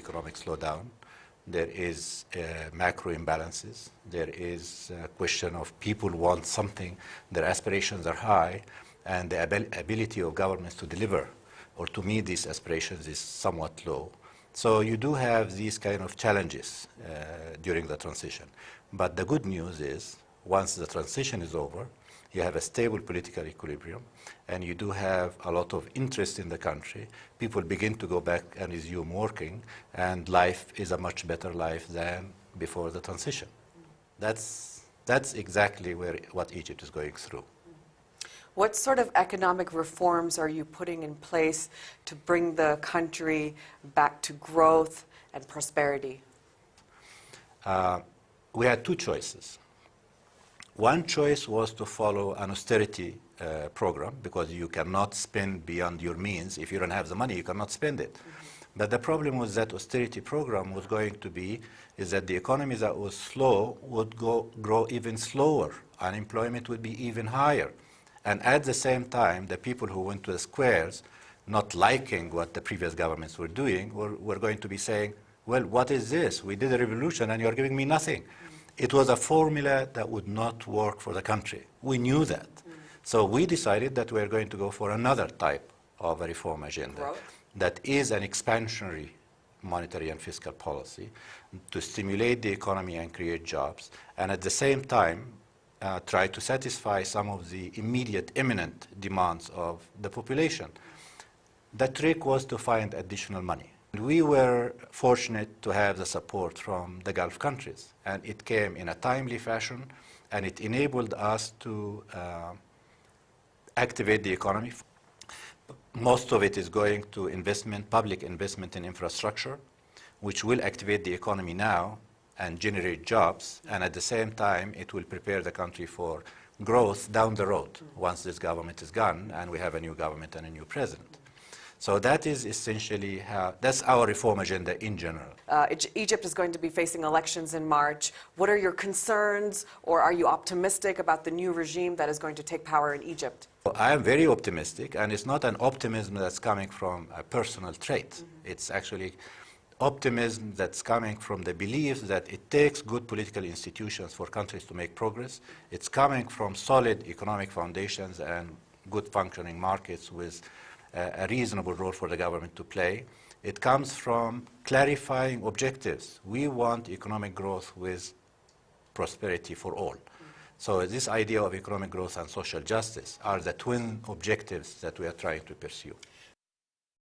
economic slowdown. There is macro imbalances. There is a question of people want something, their aspirations are high, and the ability of governments to deliver or to meet these aspirations is somewhat low. So you do have these kind of challenges during the transition. But the good news is, once the transition is over, you have a stable political equilibrium, and you do have a lot of interest in the country. People begin to go back and resume working, and life is a much better life than before the transition. That's exactly what Egypt is going through. What sort of economic reforms are you putting in place to bring the country back to growth and prosperity? We had two choices. One choice was to follow an austerity program, because you cannot spend beyond your means. If you don't have the money, you cannot spend it. But the problem with that austerity program was going to be is that the economy that was slow would grow even slower. Unemployment would be even higher. And at the same time, the people who went to the squares, not liking what the previous governments were doing, were going to be saying, well, what is this? We did a revolution and you're giving me nothing. It was a formula that would not work for the country. We knew that. So we decided that we're going to go for another type of a reform agenda. Growth. That is an expansionary monetary and fiscal policy to stimulate the economy and create jobs, and at the same time try to satisfy some of the immediate, imminent demands of the population. The trick was to find additional money. We were fortunate to have the support from the Gulf countries, and it came in a timely fashion, and it enabled us to activate the economy. Most of it is going to investment, public investment in infrastructure, which will activate the economy now and generate jobs, and at the same time it will prepare the country for growth down the road once this government is gone and we have a new government and a new president. So that is essentially that's our reform agenda in general. Egypt is going to be facing elections in March. What are your concerns, or are you optimistic about the new regime that is going to take power in Egypt? I am very optimistic, and it's not an optimism that's coming from a personal trait. It's actually optimism that's coming from the belief that it takes good political institutions for countries to make progress. It's coming from solid economic foundations and good functioning markets with a reasonable role for the government to play. It comes from clarifying objectives. We want economic growth with prosperity for all. So this idea of economic growth and social justice are the twin objectives that we are trying to pursue.